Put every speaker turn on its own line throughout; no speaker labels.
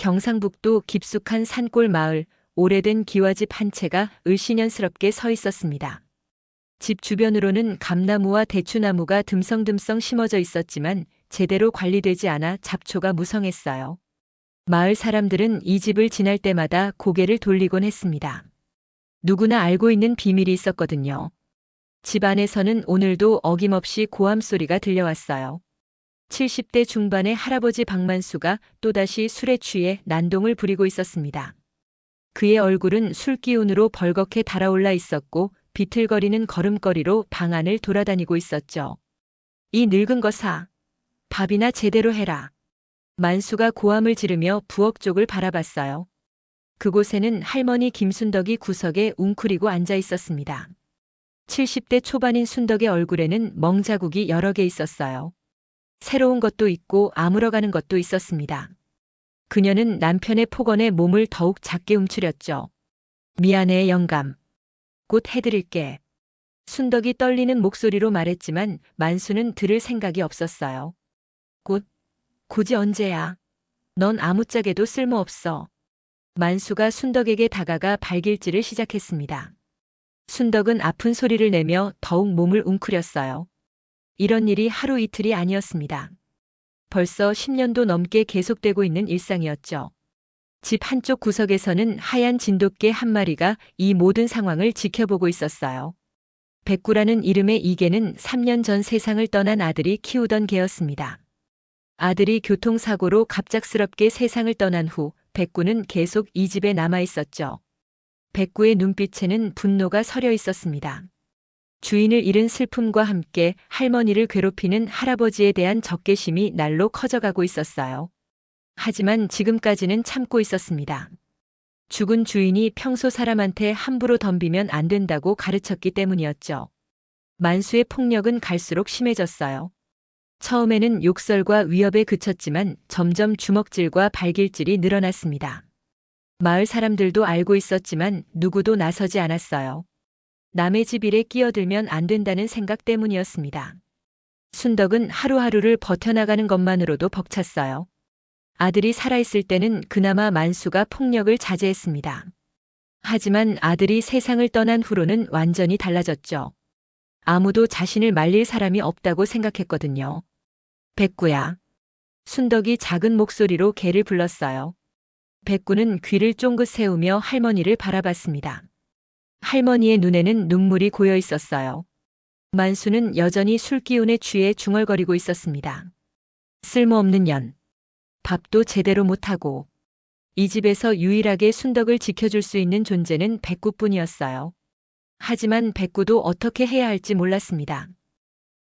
경상북도 깊숙한 산골 마을, 오래된 기와집 한 채가 을씨년스럽게 서 있었습니다. 집 주변으로는 감나무와 대추나무가 듬성듬성 심어져 있었지만 제대로 관리되지 않아 잡초가 무성했어요. 마을 사람들은 이 집을 지날 때마다 고개를 돌리곤 했습니다. 누구나 알고 있는 비밀이 있었거든요. 집 안에서는 오늘도 어김없이 고함 소리가 들려왔어요. 70대 중반의 할아버지 박만수가 또다시 술에 취해 난동을 부리고 있었습니다. 그의 얼굴은 술 기운으로 벌겋게 달아올라 있었고 비틀거리는 걸음걸이로 방 안을 돌아다니고 있었죠. 이 늙은 거사, 밥이나 제대로 해라. 만수가 고함을 지르며 부엌 쪽을 바라봤어요. 그곳에는 할머니 김순덕이 구석에 웅크리고 앉아 있었습니다. 70대 초반인 순덕의 얼굴에는 멍자국이 여러 개 있었어요. 새로운 것도 있고 아물어가는 것도 있었습니다. 그녀는 남편의 폭언에 몸을 더욱 작게 움츠렸죠. 미안해 영감. 곧 해드릴게. 순덕이 떨리는 목소리로 말했지만 만수는 들을 생각이 없었어요. 곧이 언제야? 넌 아무짝에도 쓸모없어. 만수가 순덕에게 다가가 발길질을 시작했습니다. 순덕은 아픈 소리를 내며 더욱 몸을 웅크렸어요. 이런 일이 하루 이틀이 아니었습니다. 벌써 10년도 넘게 계속되고 있는 일상이었죠. 집 한쪽 구석에서는 하얀 진돗개 한 마리가 이 모든 상황을 지켜보고 있었어요. 백구라는 이름의 이 개는 3년 전 세상을 떠난 아들이 키우던 개였습니다. 아들이 교통사고로 갑작스럽게 세상을 떠난 후 백구는 계속 이 집에 남아 있었죠. 백구의 눈빛에는 분노가 서려 있었습니다. 주인을 잃은 슬픔과 함께 할머니를 괴롭히는 할아버지에 대한 적개심이 날로 커져가고 있었어요. 하지만 지금까지는 참고 있었습니다. 죽은 주인이 평소 사람한테 함부로 덤비면 안 된다고 가르쳤기 때문이었죠. 만수의 폭력은 갈수록 심해졌어요. 처음에는 욕설과 위협에 그쳤지만 점점 주먹질과 발길질이 늘어났습니다. 마을 사람들도 알고 있었지만 누구도 나서지 않았어요. 남의 집 일에 끼어들면 안 된다는 생각 때문이었습니다. 순덕은 하루하루를 버텨나가는 것만으로도 벅찼어요. 아들이 살아있을 때는 그나마 만수가 폭력을 자제했습니다. 하지만 아들이 세상을 떠난 후로는 완전히 달라졌죠. 아무도 자신을 말릴 사람이 없다고 생각했거든요. 백구야. 순덕이 작은 목소리로 개를 불렀어요. 백구는 귀를 쫑긋 세우며 할머니를 바라봤습니다. 할머니의 눈에는 눈물이 고여 있었어요. 만수는 여전히 술기운에 취해 중얼거리고 있었습니다. 쓸모없는 년. 밥도 제대로 못하고. 이 집에서 유일하게 순덕을 지켜줄 수 있는 존재는 백구뿐이었어요. 하지만 백구도 어떻게 해야 할지 몰랐습니다.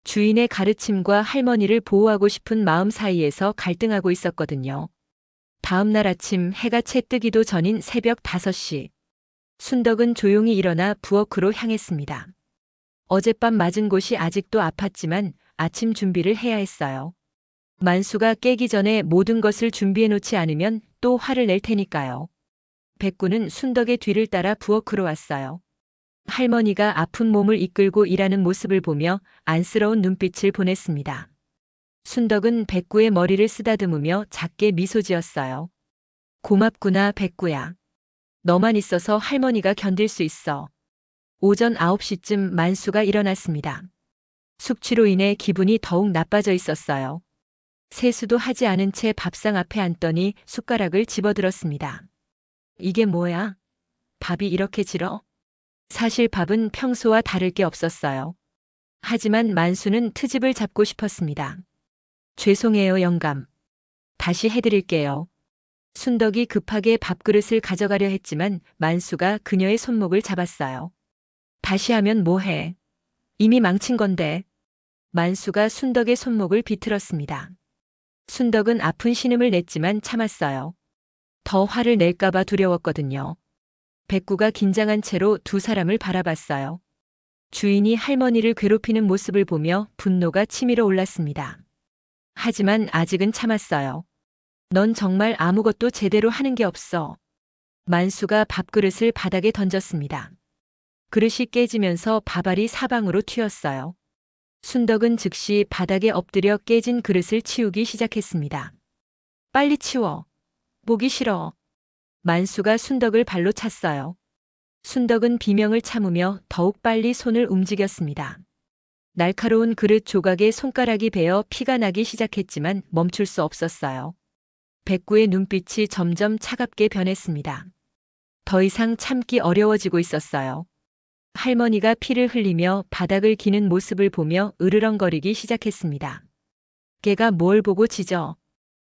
주인의 가르침과 할머니를 보호하고 싶은 마음 사이에서 갈등하고 있었거든요. 다음 날 아침 해가 채 뜨기도 전인 새벽 5시. 순덕은 조용히 일어나 부엌으로 향했습니다. 어젯밤 맞은 곳이 아직도 아팠지만 아침 준비를 해야 했어요. 만수가 깨기 전에 모든 것을 준비해 놓지 않으면 또 화를 낼 테니까요. 백구는 순덕의 뒤를 따라 부엌으로 왔어요. 할머니가 아픈 몸을 이끌고 일하는 모습을 보며 안쓰러운 눈빛을 보냈습니다. 순덕은 백구의 머리를 쓰다듬으며 작게 미소 지었어요. 고맙구나 백구야. 너만 있어서 할머니가 견딜 수 있어. 오전 9시쯤 만수가 일어났습니다. 숙취로 인해 기분이 더욱 나빠져 있었어요. 세수도 하지 않은 채 밥상 앞에 앉더니 숟가락을 집어들었습니다. 이게 뭐야? 밥이 이렇게 질어? 사실 밥은 평소와 다를 게 없었어요. 하지만 만수는 트집을 잡고 싶었습니다. 죄송해요 영감. 다시 해드릴게요. 순덕이 급하게 밥그릇을 가져가려 했지만 만수가 그녀의 손목을 잡았어요. 다시 하면 뭐해? 이미 망친 건데. 만수가 순덕의 손목을 비틀었습니다. 순덕은 아픈 신음을 냈지만 참았어요. 더 화를 낼까봐 두려웠거든요. 백구가 긴장한 채로 두 사람을 바라봤어요. 주인이 할머니를 괴롭히는 모습을 보며 분노가 치밀어 올랐습니다. 하지만 아직은 참았어요. 넌 정말 아무것도 제대로 하는 게 없어. 만수가 밥그릇을 바닥에 던졌습니다. 그릇이 깨지면서 밥알이 사방으로 튀었어요. 순덕은 즉시 바닥에 엎드려 깨진 그릇을 치우기 시작했습니다. 빨리 치워. 보기 싫어. 만수가 순덕을 발로 찼어요. 순덕은 비명을 참으며 더욱 빨리 손을 움직였습니다. 날카로운 그릇 조각에 손가락이 베어 피가 나기 시작했지만 멈출 수 없었어요. 백구의 눈빛이 점점 차갑게 변했습니다. 더 이상 참기 어려워지고 있었어요. 할머니가 피를 흘리며 바닥을 기는 모습을 보며 으르렁거리기 시작했습니다. 걔가 뭘 보고 짖어?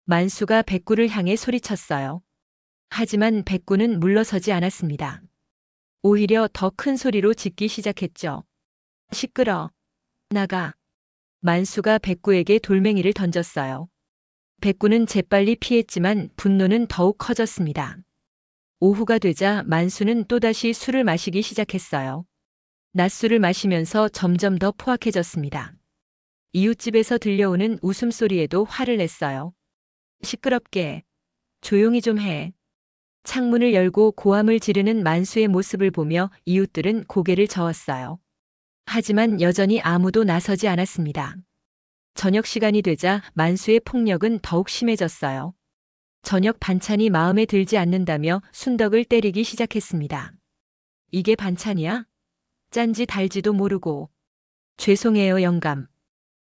만수가 백구를 향해 소리쳤어요. 하지만 백구는 물러서지 않았습니다. 오히려 더 큰 소리로 짖기 시작했죠. 시끄러. 나가. 만수가 백구에게 돌멩이를 던졌어요. 백구는 재빨리 피했지만 분노는 더욱 커졌습니다. 오후가 되자 만수는 또다시 술을 마시기 시작했어요. 낮술을 마시면서 점점 더 포악해졌습니다. 이웃집에서 들려오는 웃음소리에도 화를 냈어요. 시끄럽게. 조용히 좀 해. 창문을 열고 고함을 지르는 만수의 모습을 보며 이웃들은 고개를 저었어요. 하지만 여전히 아무도 나서지 않았습니다. 저녁 시간이 되자 만수의 폭력은 더욱 심해졌어요. 저녁 반찬이 마음에 들지 않는다며 순덕을 때리기 시작했습니다. 이게 반찬이야? 짠지 달지도 모르고. 죄송해요, 영감.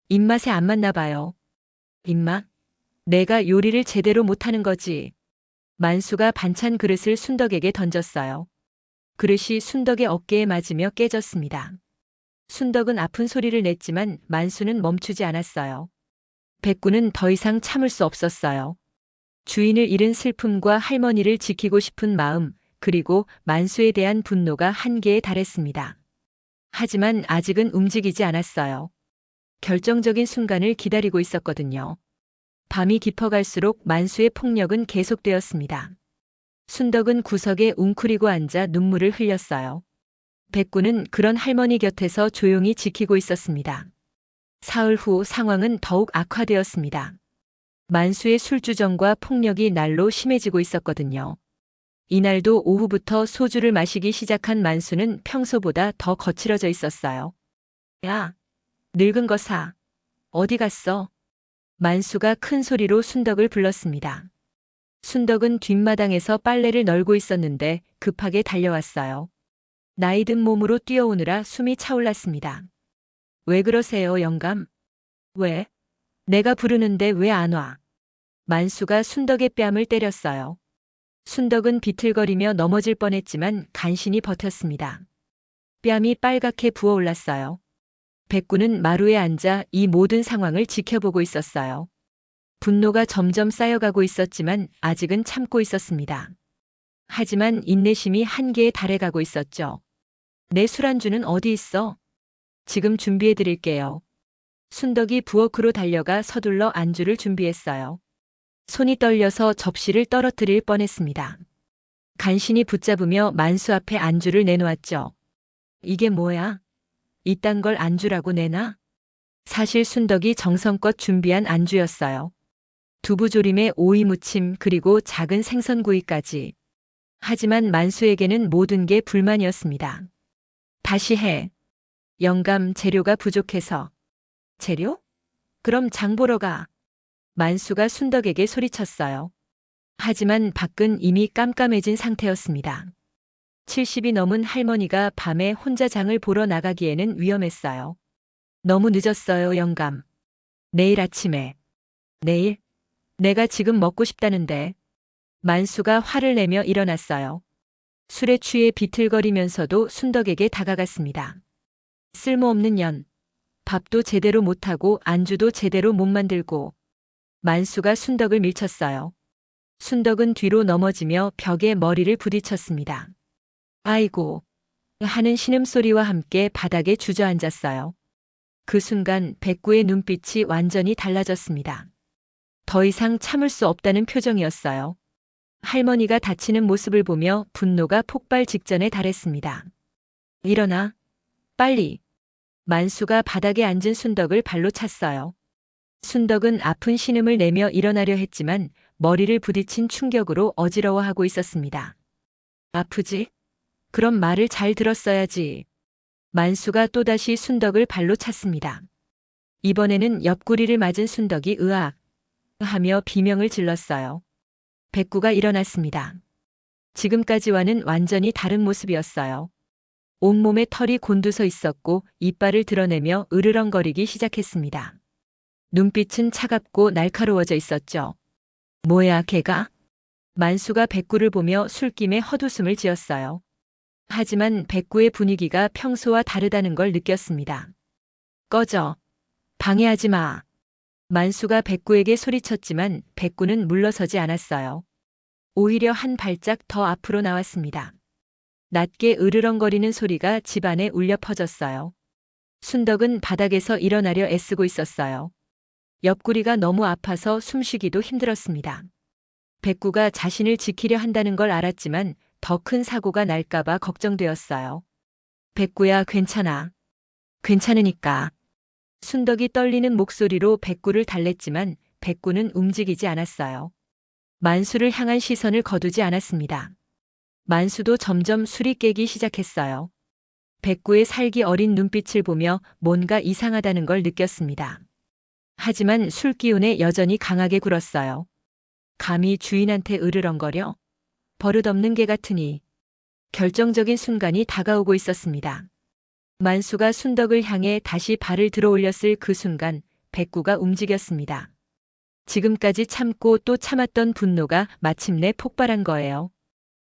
입맛에 안 맞나 봐요. 입맛? 내가 요리를 제대로 못하는 거지. 만수가 반찬 그릇을 순덕에게 던졌어요. 그릇이 순덕의 어깨에 맞으며 깨졌습니다. 순덕은 아픈 소리를 냈지만 만수는 멈추지 않았어요. 백구는 더 이상 참을 수 없었어요. 주인을 잃은 슬픔과 할머니를 지키고 싶은 마음, 그리고 만수에 대한 분노가 한계에 달했습니다. 하지만 아직은 움직이지 않았어요. 결정적인 순간을 기다리고 있었거든요. 밤이 깊어갈수록 만수의 폭력은 계속되었습니다. 순덕은 구석에 웅크리고 앉아 눈물을 흘렸어요. 백구는 그런 할머니 곁에서 조용히 지키고 있었습니다. 사흘 후 상황은 더욱 악화되었습니다. 만수의 술주정과 폭력이 날로 심해지고 있었거든요. 이날도 오후부터 소주를 마시기 시작한 만수는 평소보다 더 거칠어져 있었어요. 야, 늙은 거사. 어디 갔어? 만수가 큰 소리로 순덕을 불렀습니다. 순덕은 뒷마당에서 빨래를 널고 있었는데 급하게 달려왔어요. 나이 든 몸으로 뛰어오느라 숨이 차올랐습니다. 왜 그러세요, 영감? 왜? 내가 부르는데 왜 안 와? 만수가 순덕의 뺨을 때렸어요. 순덕은 비틀거리며 넘어질 뻔했지만 간신히 버텼습니다. 뺨이 빨갛게 부어올랐어요. 백구는 마루에 앉아 이 모든 상황을 지켜보고 있었어요. 분노가 점점 쌓여가고 있었지만 아직은 참고 있었습니다. 하지만 인내심이 한계에 달해가고 있었죠. 내 술안주는 어디 있어? 지금 준비해 드릴게요. 순덕이 부엌으로 달려가 서둘러 안주를 준비했어요. 손이 떨려서 접시를 떨어뜨릴 뻔했습니다. 간신히 붙잡으며 만수 앞에 안주를 내놓았죠. 이게 뭐야? 이딴 걸 안주라고 내놔? 사실 순덕이 정성껏 준비한 안주였어요. 두부조림에 오이 무침 그리고 작은 생선구이까지. 하지만 만수에게는 모든 게 불만이었습니다. 다시 해. 영감, 재료가 부족해서. 재료? 그럼 장 보러 가. 만수가 순덕에게 소리쳤어요. 하지만 밖은 이미 깜깜해진 상태였습니다. 70이 넘은 할머니가 밤에 혼자 장을 보러 나가기에는 위험했어요. 너무 늦었어요, 영감. 내일 아침에. 내일? 내가 지금 먹고 싶다는데. 만수가 화를 내며 일어났어요. 술에 취해 비틀거리면서도 순덕에게 다가갔습니다. 쓸모없는 년. 밥도 제대로 못하고 안주도 제대로 못 만들고. 만수가 순덕을 밀쳤어요. 순덕은 뒤로 넘어지며 벽에 머리를 부딪혔습니다. 아이고. 하는 신음소리와 함께 바닥에 주저앉았어요. 그 순간 백구의 눈빛이 완전히 달라졌습니다. 더 이상 참을 수 없다는 표정이었어요. 할머니가 다치는 모습을 보며 분노가 폭발 직전에 달했습니다. 일어나. 빨리. 만수가 바닥에 앉은 순덕을 발로 찼어요. 순덕은 아픈 신음을 내며 일어나려 했지만 머리를 부딪힌 충격으로 어지러워하고 있었습니다. 아프지? 그럼 말을 잘 들었어야지. 만수가 또다시 순덕을 발로 찼습니다. 이번에는 옆구리를 맞은 순덕이 으악 하며 비명을 질렀어요. 백구가 일어났습니다. 지금까지와는 완전히 다른 모습이었어요. 온몸에 털이 곤두서 있었고 이빨을 드러내며 으르렁거리기 시작했습니다. 눈빛은 차갑고 날카로워져 있었죠. 뭐야, 걔가? 만수가 백구를 보며 술김에 헛웃음을 지었어요. 하지만 백구의 분위기가 평소와 다르다는 걸 느꼈습니다. 꺼져. 방해하지 마. 만수가 백구에게 소리쳤지만 백구는 물러서지 않았어요. 오히려 한 발짝 더 앞으로 나왔습니다. 낮게 으르렁거리는 소리가 집안에 울려 퍼졌어요. 순덕은 바닥에서 일어나려 애쓰고 있었어요. 옆구리가 너무 아파서 숨쉬기도 힘들었습니다. 백구가 자신을 지키려 한다는 걸 알았지만 더 큰 사고가 날까봐 걱정되었어요. 백구야, 괜찮아. 괜찮으니까. 순덕이 떨리는 목소리로 백구를 달랬지만 백구는 움직이지 않았어요. 만수를 향한 시선을 거두지 않았습니다. 만수도 점점 술이 깨기 시작했어요. 백구의 살기 어린 눈빛을 보며 뭔가 이상하다는 걸 느꼈습니다. 하지만 술 기운에 여전히 강하게 굴었어요. 감히 주인한테 으르렁거려? 버릇없는 개 같으니. 결정적인 순간이 다가오고 있었습니다. 만수가 순덕을 향해 다시 발을 들어 올렸을 그 순간 백구가 움직였습니다. 지금까지 참고 또 참았던 분노가 마침내 폭발한 거예요.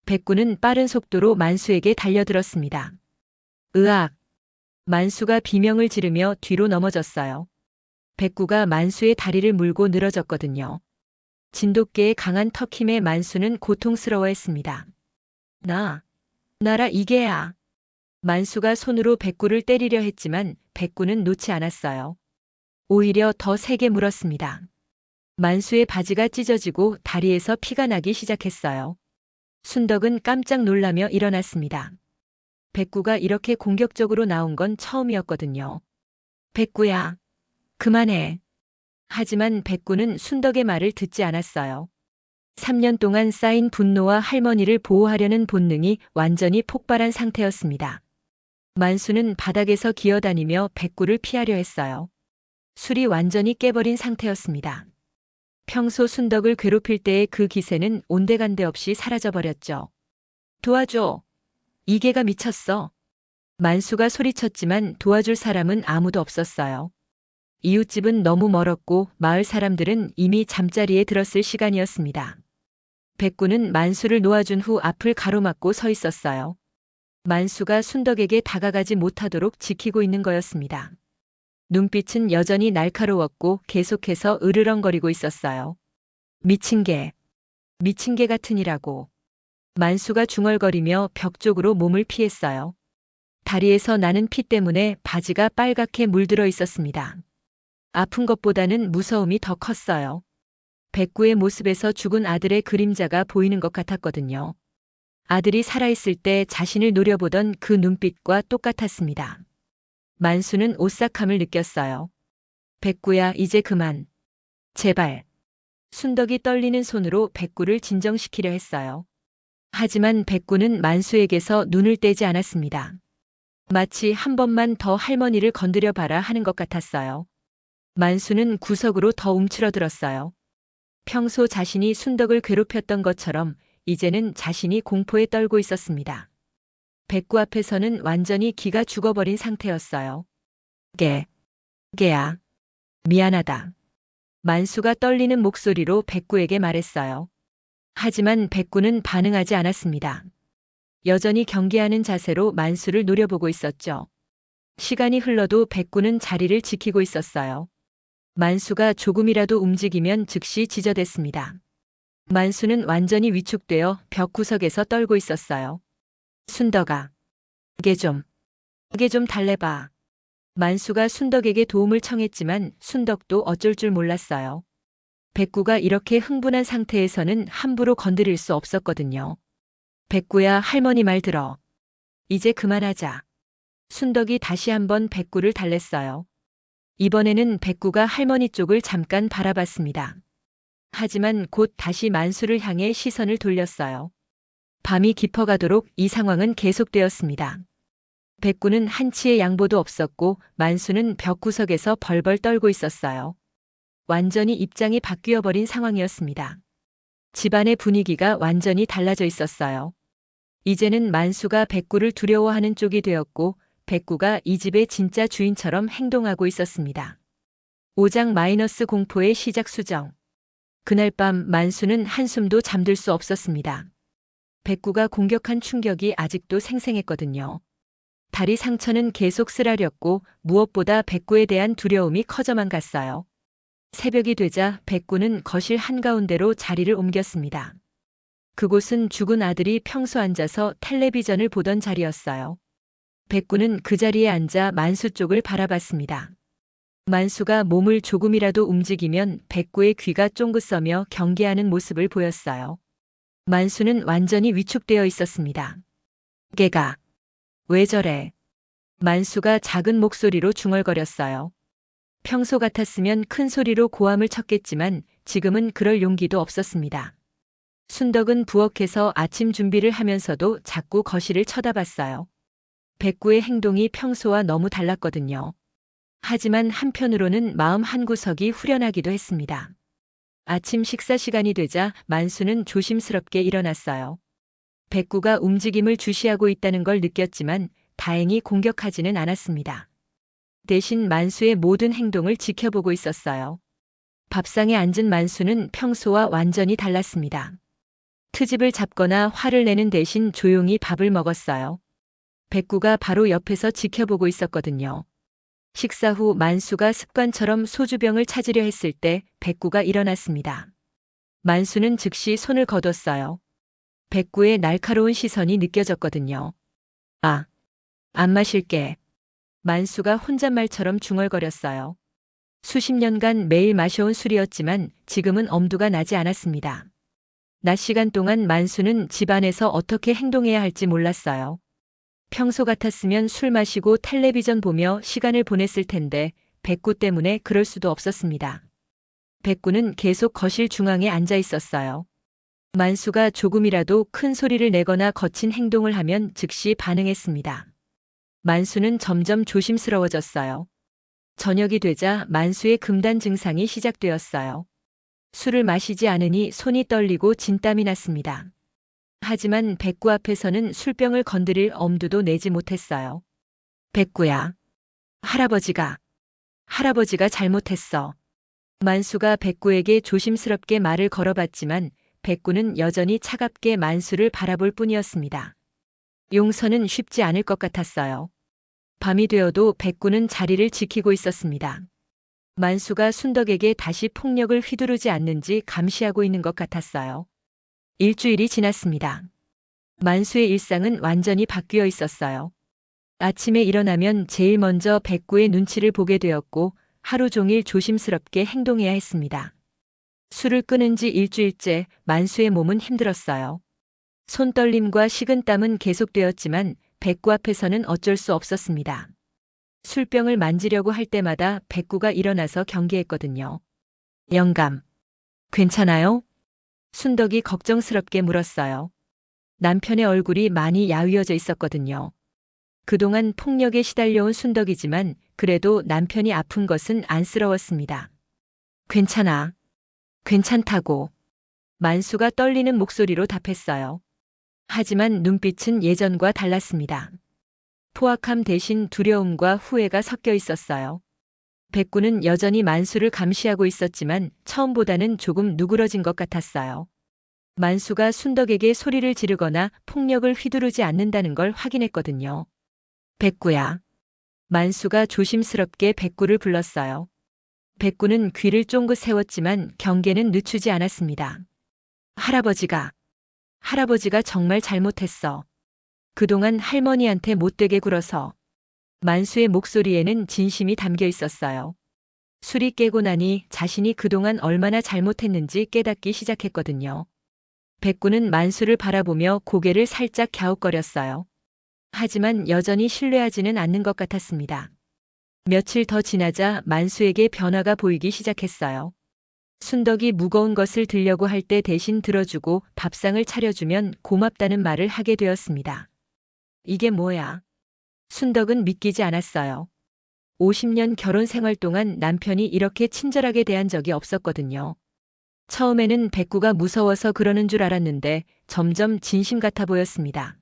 백구는 빠른 속도로 만수에게 달려들었습니다. 으악! 만수가 비명을 지르며 뒤로 넘어졌어요. 백구가 만수의 다리를 물고 늘어졌거든요. 진돗개의 강한 턱힘에 만수는 고통스러워했습니다. 나라 이 개야. 만수가 손으로 백구를 때리려 했지만 백구는 놓지 않았어요. 오히려 더 세게 물었습니다. 만수의 바지가 찢어지고 다리에서 피가 나기 시작했어요. 순덕은 깜짝 놀라며 일어났습니다. 백구가 이렇게 공격적으로 나온 건 처음이었거든요. 백구야, 그만해. 하지만 백구는 순덕의 말을 듣지 않았어요. 3년 동안 쌓인 분노와 할머니를 보호하려는 본능이 완전히 폭발한 상태였습니다. 만수는 바닥에서 기어다니며 백구를 피하려 했어요. 술이 완전히 깨버린 상태였습니다. 평소 순덕을 괴롭힐 때의 그 기세는 온데간데 없이 사라져버렸죠. 도와줘. 이 개가 미쳤어. 만수가 소리쳤지만 도와줄 사람은 아무도 없었어요. 이웃집은 너무 멀었고 마을 사람들은 이미 잠자리에 들었을 시간이었습니다. 백구는 만수를 놓아준 후 앞을 가로막고 서 있었어요. 만수가 순덕에게 다가가지 못하도록 지키고 있는 거였습니다. 눈빛은 여전히 날카로웠고 계속해서 으르렁거리고 있었어요. 미친 개 같으니라고. 만수가 중얼거리며 벽 쪽으로 몸을 피했어요. 다리에서 나는 피 때문에 바지가 빨갛게 물들어 있었습니다. 아픈 것보다는 무서움이 더 컸어요. 백구의 모습에서 죽은 아들의 그림자가 보이는 것 같았거든요. 아들이 살아있을 때 자신을 노려보던 그 눈빛과 똑같았습니다. 만수는 오싹함을 느꼈어요. 백구야, 이제 그만. 제발. 순덕이 떨리는 손으로 백구를 진정시키려 했어요. 하지만 백구는 만수에게서 눈을 떼지 않았습니다. 마치 한 번만 더 할머니를 건드려 봐라 하는 것 같았어요. 만수는 구석으로 더 움츠러들었어요. 평소 자신이 순덕을 괴롭혔던 것처럼 이제는 자신이 공포에 떨고 있었습니다. 백구 앞에서는 완전히 기가 죽어버린 상태였어요. 개야. 미안하다. 만수가 떨리는 목소리로 백구에게 말했어요. 하지만 백구는 반응하지 않았습니다. 여전히 경계하는 자세로 만수를 노려보고 있었죠. 시간이 흘러도 백구는 자리를 지키고 있었어요. 만수가 조금이라도 움직이면 즉시 지저댔습니다. 만수는 완전히 위축되어 벽 구석에서 떨고 있었어요. 순덕아, 이게 좀 달래봐. 만수가 순덕에게 도움을 청했지만 순덕도 어쩔 줄 몰랐어요. 백구가 이렇게 흥분한 상태에서는 함부로 건드릴 수 없었거든요. 백구야, 할머니 말 들어. 이제 그만하자. 순덕이 다시 한번 백구를 달랬어요. 이번에는 백구가 할머니 쪽을 잠깐 바라봤습니다. 하지만 곧 다시 만수를 향해 시선을 돌렸어요. 밤이 깊어가도록 이 상황은 계속되었습니다. 백구는 한치의 양보도 없었고 만수는 벽 구석에서 벌벌 떨고 있었어요. 완전히 입장이 바뀌어버린 상황이었습니다. 집안의 분위기가 완전히 달라져 있었어요. 이제는 만수가 백구를 두려워하는 쪽이 되었고 백구가 이 집의 진짜 주인처럼 행동하고 있었습니다. 5장 마이너스 공포의 시작 수정. 그날 밤 만수는 한숨도 잠들 수 없었습니다. 백구가 공격한 충격이 아직도 생생했거든요. 다리 상처는 계속 쓰라렸고 무엇보다 백구에 대한 두려움이 커져만 갔어요. 새벽이 되자 백구는 거실 한가운데로 자리를 옮겼습니다. 그곳은 죽은 아들이 평소 앉아서 텔레비전을 보던 자리였어요. 백구는 그 자리에 앉아 만수 쪽을 바라봤습니다. 만수가 몸을 조금이라도 움직이면 백구의 귀가 쫑긋 서며 경계하는 모습을 보였어요. 만수는 완전히 위축되어 있었습니다. 걔가 왜 저래? 만수가 작은 목소리로 중얼거렸어요. 평소 같았으면 큰 소리로 고함을 쳤겠지만 지금은 그럴 용기도 없었습니다. 순덕은 부엌에서 아침 준비를 하면서도 자꾸 거실을 쳐다봤어요. 백구의 행동이 평소와 너무 달랐거든요. 하지만 한편으로는 마음 한구석이 후련하기도 했습니다. 아침 식사 시간이 되자 만수는 조심스럽게 일어났어요. 백구가 움직임을 주시하고 있다는 걸 느꼈지만 다행히 공격하지는 않았습니다. 대신 만수의 모든 행동을 지켜보고 있었어요. 밥상에 앉은 만수는 평소와 완전히 달랐습니다. 트집을 잡거나 화를 내는 대신 조용히 밥을 먹었어요. 백구가 바로 옆에서 지켜보고 있었거든요. 식사 후 만수가 습관처럼 소주병을 찾으려 했을 때 백구가 일어났습니다. 만수는 즉시 손을 거뒀어요. 백구의 날카로운 시선이 느껴졌거든요. 아, 안 마실게. 만수가 혼잣말처럼 중얼거렸어요. 수십 년간 매일 마셔온 술이었지만 지금은 엄두가 나지 않았습니다. 낮 시간 동안 만수는 집안에서 어떻게 행동해야 할지 몰랐어요. 평소 같았으면 술 마시고 텔레비전 보며 시간을 보냈을 텐데 백구 때문에 그럴 수도 없었습니다. 백구는 계속 거실 중앙에 앉아 있었어요. 만수가 조금이라도 큰 소리를 내거나 거친 행동을 하면 즉시 반응했습니다. 만수는 점점 조심스러워졌어요. 저녁이 되자 만수의 금단 증상이 시작되었어요. 술을 마시지 않으니 손이 떨리고 진땀이 났습니다. 하지만 백구 앞에서는 술병을 건드릴 엄두도 내지 못했어요. 백구야. 할아버지가 잘못했어. 만수가 백구에게 조심스럽게 말을 걸어봤지만 백구는 여전히 차갑게 만수를 바라볼 뿐이었습니다. 용서는 쉽지 않을 것 같았어요. 밤이 되어도 백구는 자리를 지키고 있었습니다. 만수가 순덕에게 다시 폭력을 휘두르지 않는지 감시하고 있는 것 같았어요. 일주일이 지났습니다. 만수의 일상은 완전히 바뀌어 있었어요. 아침에 일어나면 제일 먼저 백구의 눈치를 보게 되었고 하루 종일 조심스럽게 행동해야 했습니다. 술을 끊은 지 일주일째 만수의 몸은 힘들었어요. 손떨림과 식은땀은 계속되었지만 백구 앞에서는 어쩔 수 없었습니다. 술병을 만지려고 할 때마다 백구가 일어나서 경계했거든요. 영감, 괜찮아요? 순덕이 걱정스럽게 물었어요. 남편의 얼굴이 많이 야위어져 있었거든요. 그동안 폭력에 시달려온 순덕이지만 그래도 남편이 아픈 것은 안쓰러웠습니다. 괜찮다고. 만수가 떨리는 목소리로 답했어요. 하지만 눈빛은 예전과 달랐습니다. 포악함 대신 두려움과 후회가 섞여 있었어요. 백구는 여전히 만수를 감시하고 있었지만 처음보다는 조금 누그러진 것 같았어요. 만수가 순덕에게 소리를 지르거나 폭력을 휘두르지 않는다는 걸 확인했거든요. 백구야. 만수가 조심스럽게 백구를 불렀어요. 백구는 귀를 쫑긋 세웠지만 경계는 늦추지 않았습니다. 할아버지가 정말 잘못했어. 그동안 할머니한테 못되게 굴어서. 만수의 목소리에는 진심이 담겨 있었어요. 술이 깨고 나니 자신이 그동안 얼마나 잘못했는지 깨닫기 시작했거든요. 백구는 만수를 바라보며 고개를 살짝 갸웃거렸어요. 하지만 여전히 신뢰하지는 않는 것 같았습니다. 며칠 더 지나자 만수에게 변화가 보이기 시작했어요. 순덕이 무거운 것을 들려고 할 때 대신 들어주고 밥상을 차려주면 고맙다는 말을 하게 되었습니다. 이게 뭐야? 순덕은 믿기지 않았어요. 50년 결혼 생활 동안 남편이 이렇게 친절하게 대한 적이 없었거든요. 처음에는 백구가 무서워서 그러는 줄 알았는데 점점 진심 같아 보였습니다.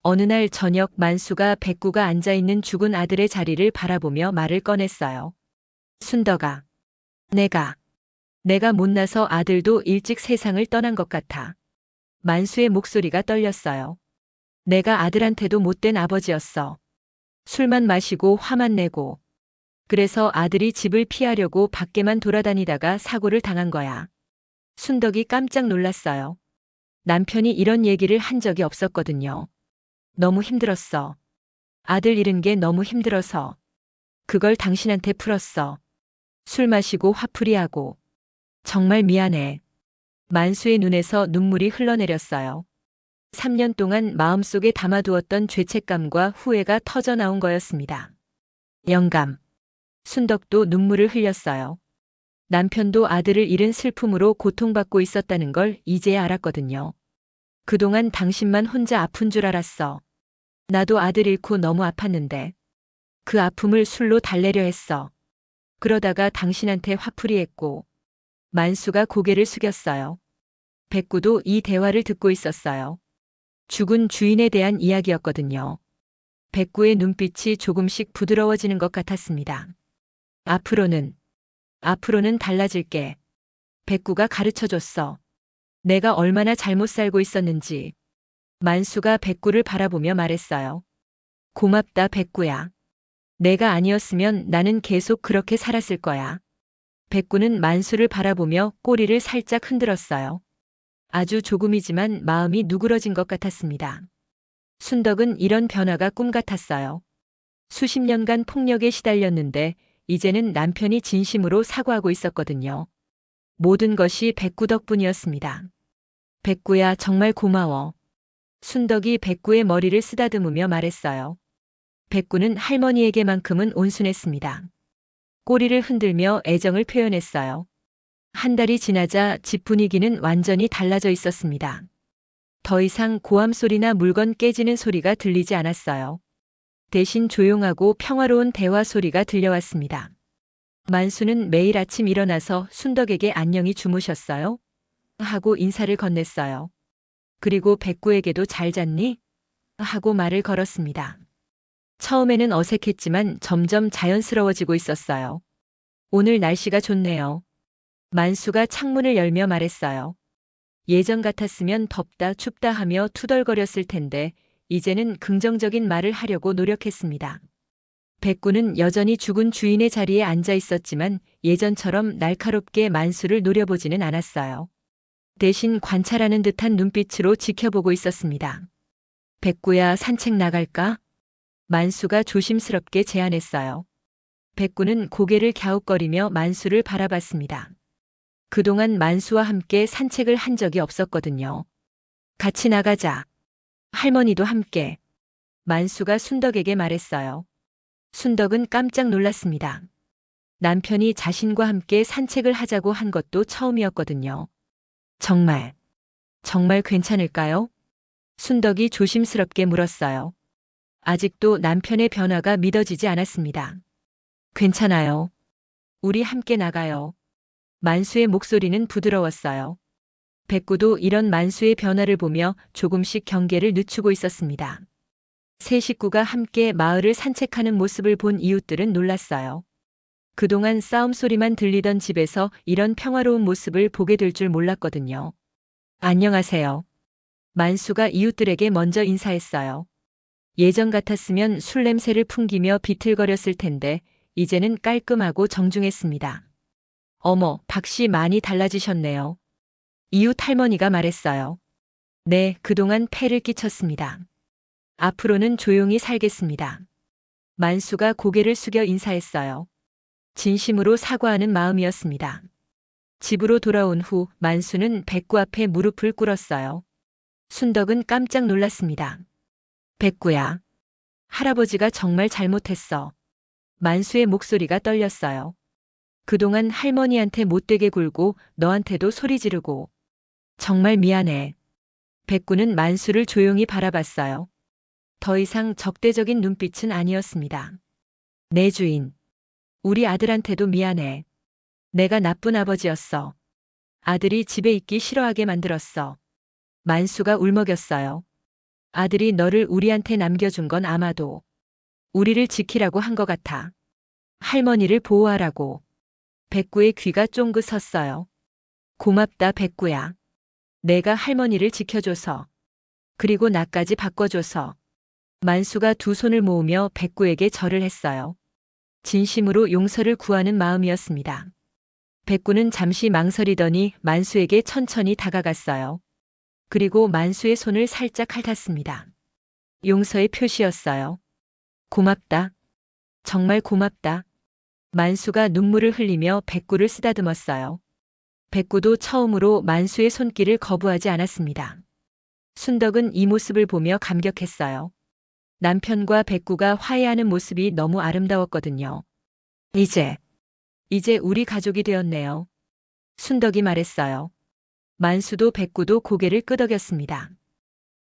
어느 날 저녁 만수가 백구가 앉아있는 죽은 아들의 자리를 바라보며 말을 꺼냈어요. 순덕아, 내가 못나서 아들도 일찍 세상을 떠난 것 같아. 만수의 목소리가 떨렸어요. 내가 아들한테도 못된 아버지였어. 술만 마시고 화만 내고. 그래서 아들이 집을 피하려고 밖에만 돌아다니다가 사고를 당한 거야. 순덕이 깜짝 놀랐어요. 남편이 이런 얘기를 한 적이 없었거든요. 너무 힘들었어. 아들 잃은 게 너무 힘들어서. 그걸 당신한테 풀었어. 술 마시고 화풀이하고. 정말 미안해. 만수의 눈에서 눈물이 흘러내렸어요. 3년 동안 마음속에 담아두었던 죄책감과 후회가 터져 나온 거였습니다. 영감. 순덕도 눈물을 흘렸어요. 남편도 아들을 잃은 슬픔으로 고통받고 있었다는 걸 이제야 알았거든요. 그동안 당신만 혼자 아픈 줄 알았어. 나도 아들 잃고 너무 아팠는데. 그 아픔을 술로 달래려 했어. 그러다가 당신한테 화풀이했고. 만수가 고개를 숙였어요. 백구도 이 대화를 듣고 있었어요. 죽은 주인에 대한 이야기였거든요. 백구의 눈빛이 조금씩 부드러워지는 것 같았습니다. 앞으로는 달라질게. 백구가 가르쳐줬어. 내가 얼마나 잘못 살고 있었는지. 만수가 백구를 바라보며 말했어요. 고맙다, 백구야. 내가 아니었으면 나는 계속 그렇게 살았을 거야. 백구는 만수를 바라보며 꼬리를 살짝 흔들었어요. 아주 조금이지만 마음이 누그러진 것 같았습니다. 순덕은 이런 변화가 꿈 같았어요. 수십 년간 폭력에 시달렸는데 이제는 남편이 진심으로 사과하고 있었거든요. 모든 것이 백구 덕분이었습니다. 백구야, 정말 고마워. 순덕이 백구의 머리를 쓰다듬으며 말했어요. 백구는 할머니에게만큼은 온순했습니다. 꼬리를 흔들며 애정을 표현했어요. 한 달이 지나자 집 분위기는 완전히 달라져 있었습니다. 더 이상 고함 소리나 물건 깨지는 소리가 들리지 않았어요. 대신 조용하고 평화로운 대화 소리가 들려왔습니다. 만수는 매일 아침 일어나서 순덕에게 안녕히 주무셨어요? 하고 인사를 건넸어요. 그리고 백구에게도 잘 잤니? 하고 말을 걸었습니다. 처음에는 어색했지만 점점 자연스러워지고 있었어요. 오늘 날씨가 좋네요. 만수가 창문을 열며 말했어요. 예전 같았으면 덥다 춥다 하며 투덜거렸을 텐데 이제는 긍정적인 말을 하려고 노력했습니다. 백구는 여전히 죽은 주인의 자리에 앉아 있었지만 예전처럼 날카롭게 만수를 노려보지는 않았어요. 대신 관찰하는 듯한 눈빛으로 지켜보고 있었습니다. 백구야, 산책 나갈까? 만수가 조심스럽게 제안했어요. 백구는 고개를 갸웃거리며 만수를 바라봤습니다. 그동안 만수와 함께 산책을 한 적이 없었거든요. 같이 나가자. 할머니도 함께. 만수가 순덕에게 말했어요. 순덕은 깜짝 놀랐습니다. 남편이 자신과 함께 산책을 하자고 한 것도 처음이었거든요. 정말 괜찮을까요? 순덕이 조심스럽게 물었어요. 아직도 남편의 변화가 믿어지지 않았습니다. 괜찮아요. 우리 함께 나가요. 만수의 목소리는 부드러웠어요. 백구도 이런 만수의 변화를 보며 조금씩 경계를 늦추고 있었습니다. 세 식구가 함께 마을을 산책하는 모습을 본 이웃들은 놀랐어요. 그동안 싸움 소리만 들리던 집에서 이런 평화로운 모습을 보게 될 줄 몰랐거든요. 안녕하세요. 만수가 이웃들에게 먼저 인사했어요. 예전 같았으면 술 냄새를 풍기며 비틀거렸을 텐데 이제는 깔끔하고 정중했습니다. 어머, 박씨 많이 달라지셨네요. 이웃 할머니가 말했어요. 네, 그동안 폐를 끼쳤습니다. 앞으로는 조용히 살겠습니다. 만수가 고개를 숙여 인사했어요. 진심으로 사과하는 마음이었습니다. 집으로 돌아온 후 만수는 백구 앞에 무릎을 꿇었어요. 순덕은 깜짝 놀랐습니다. 백구야, 할아버지가 정말 잘못했어. 만수의 목소리가 떨렸어요. 그동안 할머니한테 못되게 굴고 너한테도 소리 지르고. 정말 미안해. 백구는 만수를 조용히 바라봤어요. 더 이상 적대적인 눈빛은 아니었습니다. 내 주인. 우리 아들한테도 미안해. 내가 나쁜 아버지였어. 아들이 집에 있기 싫어하게 만들었어. 만수가 울먹였어요. 아들이 너를 우리한테 남겨준 건 아마도 우리를 지키라고 한 것 같아. 할머니를 보호하라고. 백구의 귀가 쫑긋 섰어요. 고맙다, 백구야. 내가 할머니를 지켜줘서. 그리고 나까지 바꿔줘서. 만수가 두 손을 모으며 백구에게 절을 했어요. 진심으로 용서를 구하는 마음이었습니다. 백구는 잠시 망설이더니 만수에게 천천히 다가갔어요. 그리고 만수의 손을 살짝 핥았습니다. 용서의 표시였어요. 고맙다. 정말 고맙다. 만수가 눈물을 흘리며 백구를 쓰다듬었어요. 백구도 처음으로 만수의 손길을 거부하지 않았습니다. 순덕은 이 모습을 보며 감격했어요. 남편과 백구가 화해하는 모습이 너무 아름다웠거든요. 이제 우리 가족이 되었네요. 순덕이 말했어요. 만수도 백구도 고개를 끄덕였습니다.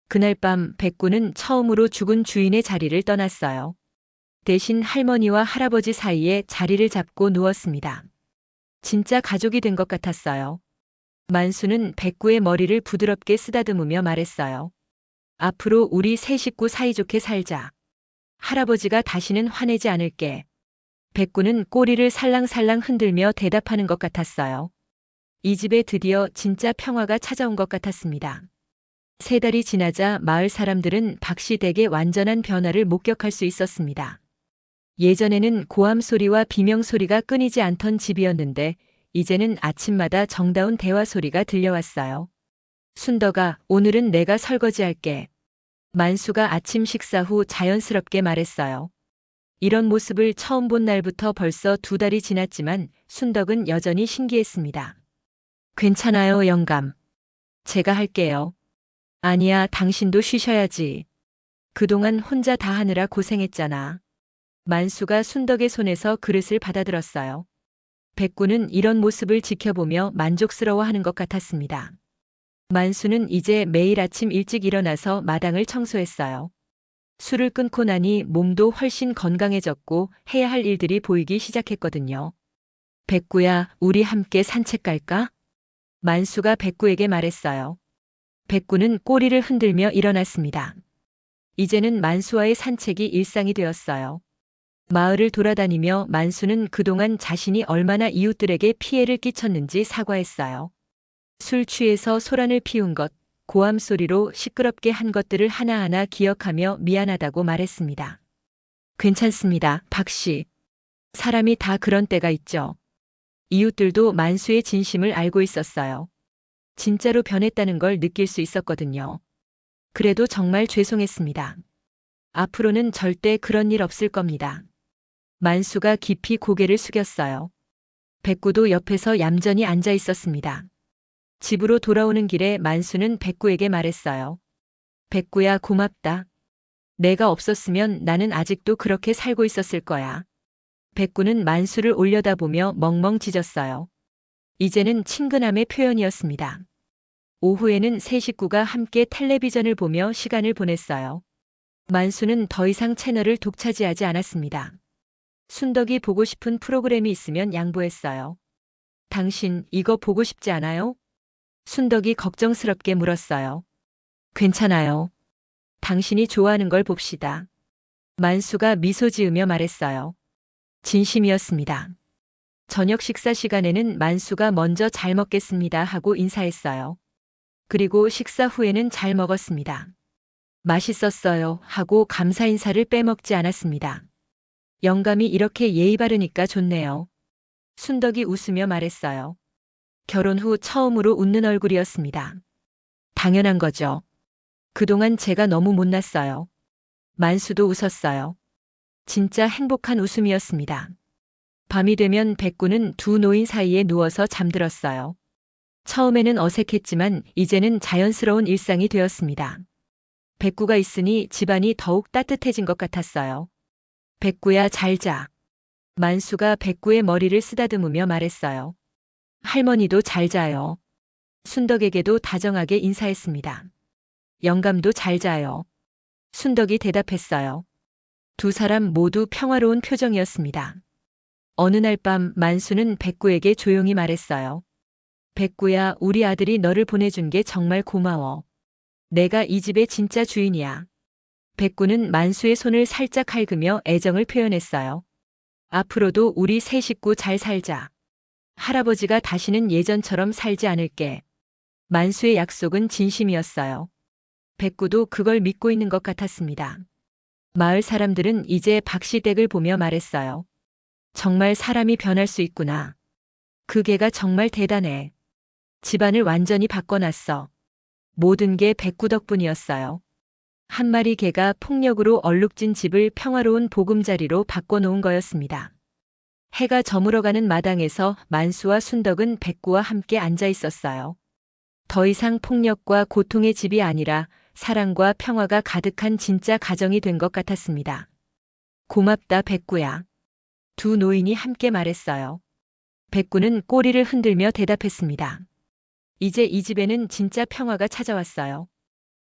그날 밤 백구는 처음으로 죽은 주인의 자리를 떠났어요. 대신 할머니와 할아버지 사이에 자리를 잡고 누웠습니다. 진짜 가족이 된 것 같았어요. 만수는 백구의 머리를 부드럽게 쓰다듬으며 말했어요. 앞으로 우리 세 식구 사이좋게 살자. 할아버지가 다시는 화내지 않을게. 백구는 꼬리를 살랑살랑 흔들며 대답하는 것 같았어요. 이 집에 드디어 진짜 평화가 찾아온 것 같았습니다. 3달이 지나자 마을 사람들은 박씨 댁의 완전한 변화를 목격할 수 있었습니다. 예전에는 고함 소리와 비명 소리가 끊이지 않던 집이었는데 이제는 아침마다 정다운 대화 소리가 들려왔어요. 순덕아, 오늘은 내가 설거지할게. 만수가 아침 식사 후 자연스럽게 말했어요. 이런 모습을 처음 본 날부터 벌써 2달이 지났지만 순덕은 여전히 신기했습니다. 괜찮아요, 영감. 제가 할게요. 아니야, 당신도 쉬셔야지. 그동안 혼자 다 하느라 고생했잖아. 만수가 순덕의 손에서 그릇을 받아들었어요. 백구는 이런 모습을 지켜보며 만족스러워하는 것 같았습니다. 만수는 이제 매일 아침 일찍 일어나서 마당을 청소했어요. 술을 끊고 나니 몸도 훨씬 건강해졌고 해야 할 일들이 보이기 시작했거든요. 백구야, 우리 함께 산책 갈까? 만수가 백구에게 말했어요. 백구는 꼬리를 흔들며 일어났습니다. 이제는 만수와의 산책이 일상이 되었어요. 마을을 돌아다니며 만수는 그동안 자신이 얼마나 이웃들에게 피해를 끼쳤는지 사과했어요. 술 취해서 소란을 피운 것, 고함 소리로 시끄럽게 한 것들을 하나하나 기억하며 미안하다고 말했습니다. 괜찮습니다, 박씨. 사람이 다 그런 때가 있죠. 이웃들도 만수의 진심을 알고 있었어요. 진짜로 변했다는 걸 느낄 수 있었거든요. 그래도 정말 죄송했습니다. 앞으로는 절대 그런 일 없을 겁니다. 만수가 깊이 고개를 숙였어요. 백구도 옆에서 얌전히 앉아 있었습니다. 집으로 돌아오는 길에 만수는 백구에게 말했어요. 백구야, 고맙다. 내가 없었으면 나는 아직도 그렇게 살고 있었을 거야. 백구는 만수를 올려다보며 멍멍 짖었어요. 이제는 친근함의 표현이었습니다. 오후에는 세 식구가 함께 텔레비전을 보며 시간을 보냈어요. 만수는 더 이상 채널을 독차지하지 않았습니다. 순덕이 보고 싶은 프로그램이 있으면 양보했어요. 당신 이거 보고 싶지 않아요? 순덕이 걱정스럽게 물었어요. 괜찮아요. 당신이 좋아하는 걸 봅시다. 만수가 미소 지으며 말했어요. 진심이었습니다. 저녁 식사 시간에는 만수가 먼저 잘 먹겠습니다 하고 인사했어요. 그리고 식사 후에는 잘 먹었습니다. 맛있었어요 하고 감사 인사를 빼먹지 않았습니다. 영감이 이렇게 예의 바르니까 좋네요. 순덕이 웃으며 말했어요. 결혼 후 처음으로 웃는 얼굴이었습니다. 당연한 거죠. 그동안 제가 너무 못났어요. 만수도 웃었어요. 진짜 행복한 웃음이었습니다. 밤이 되면 백구는 두 노인 사이에 누워서 잠들었어요. 처음에는 어색했지만 이제는 자연스러운 일상이 되었습니다. 백구가 있으니 집안이 더욱 따뜻해진 것 같았어요. 백구야, 잘 자. 만수가 백구의 머리를 쓰다듬으며 말했어요. 할머니도 잘 자요. 순덕에게도 다정하게 인사했습니다. 영감도 잘 자요. 순덕이 대답했어요. 두 사람 모두 평화로운 표정이었습니다. 어느 날 밤 만수는 백구에게 조용히 말했어요. 백구야, 우리 아들이 너를 보내준 게 정말 고마워. 내가 이 집의 진짜 주인이야. 백구는 만수의 손을 살짝 핥으며 애정을 표현했어요. 앞으로도 우리 세 식구 잘 살자. 할아버지가 다시는 예전처럼 살지 않을게. 만수의 약속은 진심이었어요. 백구도 그걸 믿고 있는 것 같았습니다. 마을 사람들은 이제 박씨댁을 보며 말했어요. 정말 사람이 변할 수 있구나. 그 개가 정말 대단해. 집안을 완전히 바꿔놨어. 모든 게 백구 덕분이었어요. 한 마리 개가 폭력으로 얼룩진 집을 평화로운 보금자리로 바꿔놓은 거였습니다. 해가 저물어가는 마당에서 만수와 순덕은 백구와 함께 앉아 있었어요. 더 이상 폭력과 고통의 집이 아니라 사랑과 평화가 가득한 진짜 가정이 된 것 같았습니다. 고맙다, 백구야. 두 노인이 함께 말했어요. 백구는 꼬리를 흔들며 대답했습니다. 이제 이 집에는 진짜 평화가 찾아왔어요.